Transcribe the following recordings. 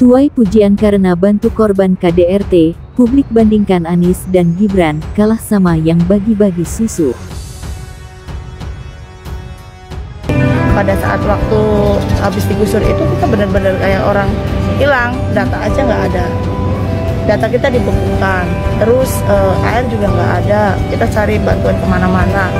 Tuai pujian karena bantu korban KDRT, publik bandingkan Anies dan Gibran, kalah sama yang bagi-bagi susu. Pada saat waktu habis digusur itu kita benar-benar kayak orang hilang, data aja nggak ada. Data kita dibekukan, terus air juga nggak ada. Kita cari bantuan kemana-mana,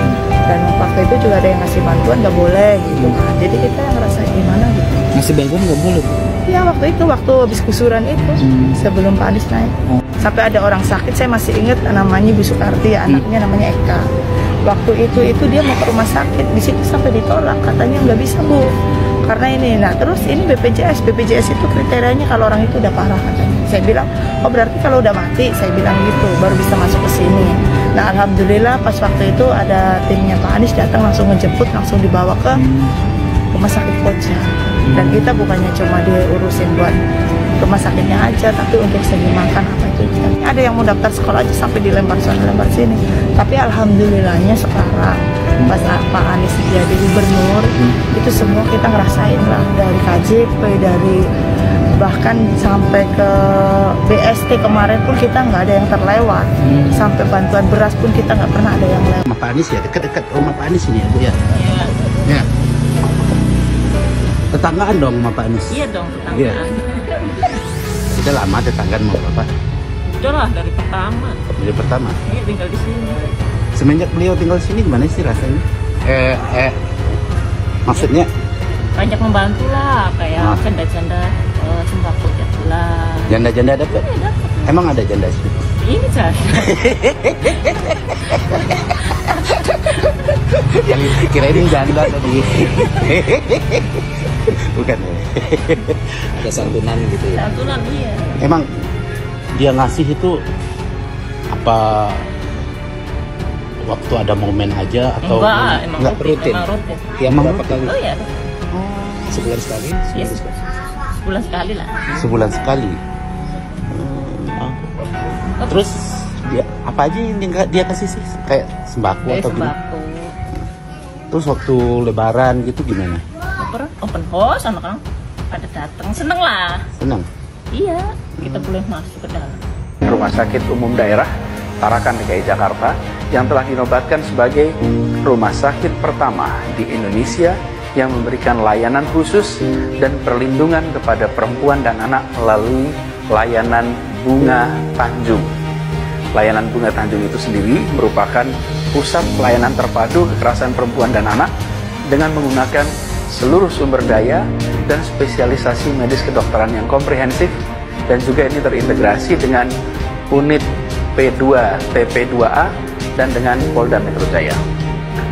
dan waktu itu juga ada yang ngasih bantuan nggak boleh gitu kan. Jadi kita ngerasa gimana gitu. Ngasih bantuan nggak boleh? Iya, waktu itu waktu habis gusuran itu sebelum Pak Anies naik. Sampai ada orang sakit, saya masih ingat namanya Bu Sukarti, anaknya namanya Eka. Waktu itu dia mau ke rumah sakit, di situ sampai ditolak, katanya nggak bisa Bu, karena ini. Nah terus ini BPJS itu kriterianya kalau orang itu udah parah katanya. Saya bilang, oh berarti kalau udah mati, saya bilang gitu, baru bisa masuk ke sini. Nah alhamdulillah pas waktu itu ada timnya Pak Anies datang, langsung ngejemput, langsung dibawa ke rumah sakit Koja. Dan kita bukannya cuma diurusin buat rumah sakitnya aja, tapi untuk segi makan apa itu. Ada yang mau daftar sekolah aja sampai dilempar sana lempar sini. Tapi alhamdulillahnya sekarang pas Pak Anies jadi gubernur, itu semua kita ngerasain lah, dari KJP, dari bahkan sampai ke BST kemarin pun kita nggak ada yang terlewat. Sampai bantuan beras pun kita nggak pernah ada yang lewat. Rumah Pak Anies ya, dekat-dekat rumah Pak Anies ini ya Bu ya? Iya. Ya. Tetanggaan dong sama Pak Anies? Iya dong, tetanggaan. Iya. Udah lama tetanggaan sama Bapak? Udah lah, dari pertama. Dari pertama? Iya, tinggal di sini. Semenjak beliau tinggal di sini gimana sih rasanya? Maksudnya? Banyak membantu lah, kayak janda-janda sembako lah. Janda-janda dapat? Iya, dapat. Emang ada janda sih? Ini saja. Yang kirain janda tadi. Bukan ya? Ada santunan gitu ya? Santunan, iya. Emang dia ngasih itu apa waktu ada momen aja atau enggak rutin? Tiap berapa kali? Oh iya. Sebulan sekali? Yes. Sebulan sekali lah. Sebulan sekali. Terus dia apa aja yang dia kasih sih? Kayak sembako atau gimana? Terus waktu lebaran gitu gimana? Open house, anak-anak pada datang, seneng lah. Seneng? Iya, kita boleh masuk ke dalam. Rumah Sakit Umum Daerah Tarakan DKI Jakarta yang telah dinobatkan sebagai rumah sakit pertama di Indonesia yang memberikan layanan khusus dan perlindungan kepada perempuan dan anak melalui layanan Bunga Tanjung. Layanan Bunga Tanjung itu sendiri merupakan pusat pelayanan terpadu kekerasan perempuan dan anak dengan menggunakan seluruh sumber daya dan spesialisasi medis kedokteran yang komprehensif, dan juga ini terintegrasi dengan unit P2 TP2A dan dengan Polda Metro Jaya.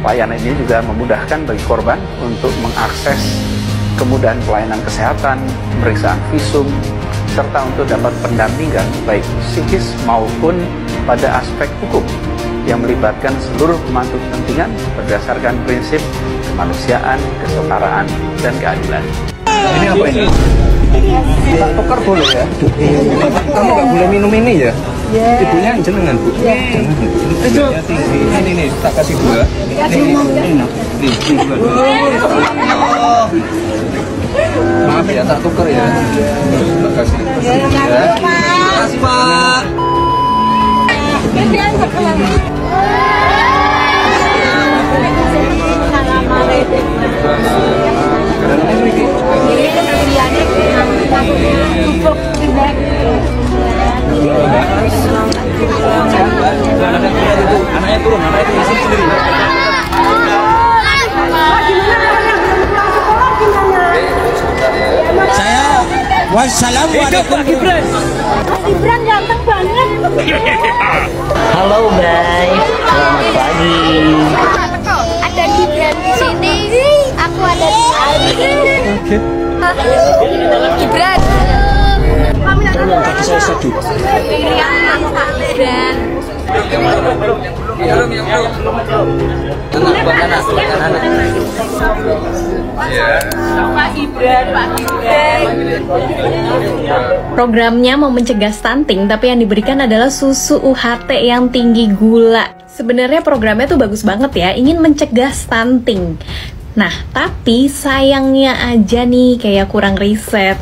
Layanan ini juga memudahkan bagi korban untuk mengakses kemudahan pelayanan kesehatan, pemeriksaan visum, serta untuk dapat pendampingan baik psikis maupun pada aspek hukum yang melibatkan seluruh pemangku kepentingan berdasarkan prinsip kemanusiaan, kesetaraan, dan keadilan. Ini apa ini? Tukar boleh ya? Kamu nggak boleh minum ini ya? Ibunya jenengan Bu. Jangan Bu. Ini tinggi. Ini nih, tak kasih dua. Nih, dua. Maaf ya, tak tukar ya. Terima kasih. Terima kasih Pak. Anaknya turun, anaknya isi sendiri. Saya wassalamualaikum. Mas Gibran ganteng banget. Halo guys, selamat pagi. Ada Gibran di sini, aku ada di sini. Gibran. Kaki saya sakit. Gibran. Programnya mau mencegah stunting, tapi yang diberikan adalah susu UHT yang tinggi gula. Sebenarnya programnya tuh bagus banget ya, ingin mencegah stunting. Nah, tapi sayangnya aja nih kayak kurang riset.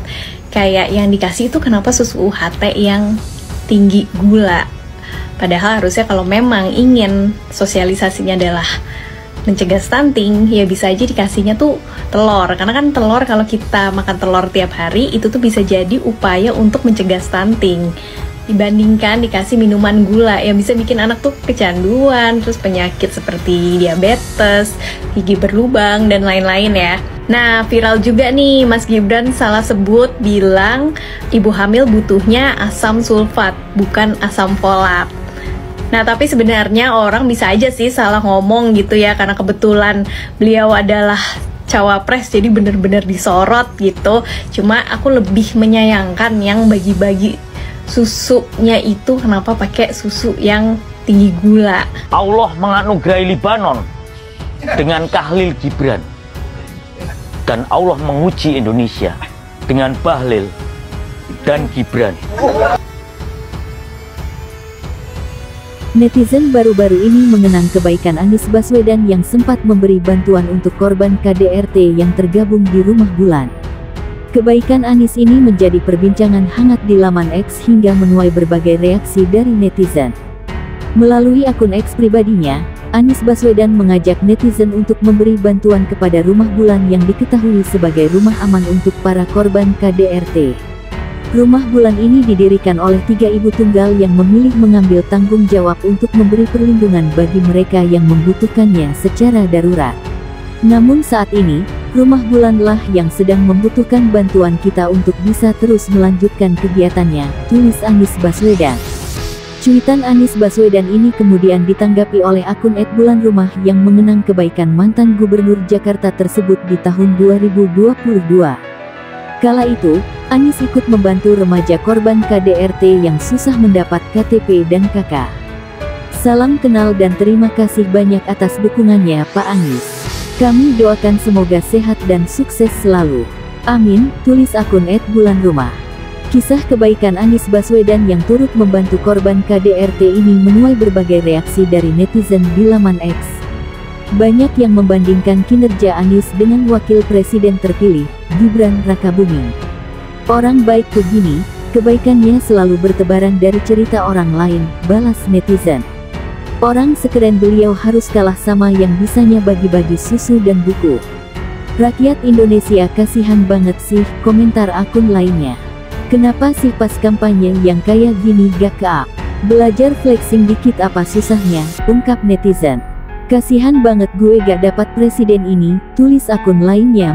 kayak yang dikasih itu kenapa susu UHT yang tinggi gula. Padahal harusnya kalau memang ingin sosialisasinya adalah mencegah stunting, ya bisa aja dikasihnya tuh telur. Karena kan telur, kalau kita makan telur tiap hari, itu tuh bisa jadi upaya untuk mencegah stunting. Dibandingkan dikasih minuman gula yang bisa bikin anak tuh kecanduan, terus penyakit seperti diabetes, gigi berlubang, dan lain-lain ya. Nah, viral juga nih, Mas Gibran salah sebut bilang ibu hamil butuhnya asam sulfat, bukan asam folat. Nah, tapi sebenarnya orang bisa aja sih salah ngomong gitu ya, karena kebetulan beliau adalah cawapres, jadi bener-bener disorot gitu. Cuma aku lebih menyayangkan yang bagi-bagi susunya itu kenapa pakai susu yang tinggi gula. Allah menganugerahi Libanon dengan Khalil Gibran, dan Allah menguji Indonesia dengan Bahlil dan Gibran. Netizen baru-baru ini mengenang kebaikan Anies Baswedan yang sempat memberi bantuan untuk korban KDRT yang tergabung di Rumah Bulan. Kebaikan Anies ini menjadi perbincangan hangat di laman X hingga menuai berbagai reaksi dari netizen. Melalui akun X pribadinya, Anies Baswedan mengajak netizen untuk memberi bantuan kepada Rumah Bulan yang diketahui sebagai rumah aman untuk para korban KDRT. Rumah Bulan ini didirikan oleh 3 ibu tunggal yang memilih mengambil tanggung jawab untuk memberi perlindungan bagi mereka yang membutuhkannya secara darurat. Namun saat ini, Rumah Bulanlah yang sedang membutuhkan bantuan kita untuk bisa terus melanjutkan kegiatannya, tulis Anies Baswedan. Cuitan Anies Baswedan ini kemudian ditanggapi oleh akun @bulanrumah yang mengenang kebaikan mantan Gubernur Jakarta tersebut di tahun 2022. Kala itu, Anies ikut membantu remaja korban KDRT yang susah mendapat KTP dan KK. Salam kenal dan terima kasih banyak atas dukungannya Pak Anies. Kami doakan semoga sehat dan sukses selalu. Amin, tulis akun @bulanrumah. Kisah kebaikan Anies Baswedan yang turut membantu korban KDRT ini menuai berbagai reaksi dari netizen di laman X. Banyak yang membandingkan kinerja Anies dengan Wakil Presiden terpilih, Gibran Rakabuming. Orang baik begini, kebaikannya selalu bertebaran dari cerita orang lain, balas netizen. Orang sekeren beliau harus kalah sama yang bisanya bagi-bagi susu dan buku. Rakyat Indonesia kasihan banget sih, komentar akun lainnya. Kenapa sih pas kampanye yang kayak gini gak ke-up? Belajar flexing dikit apa susahnya, ungkap netizen. Kasihan banget gue gak dapat presiden ini, tulis akun lainnya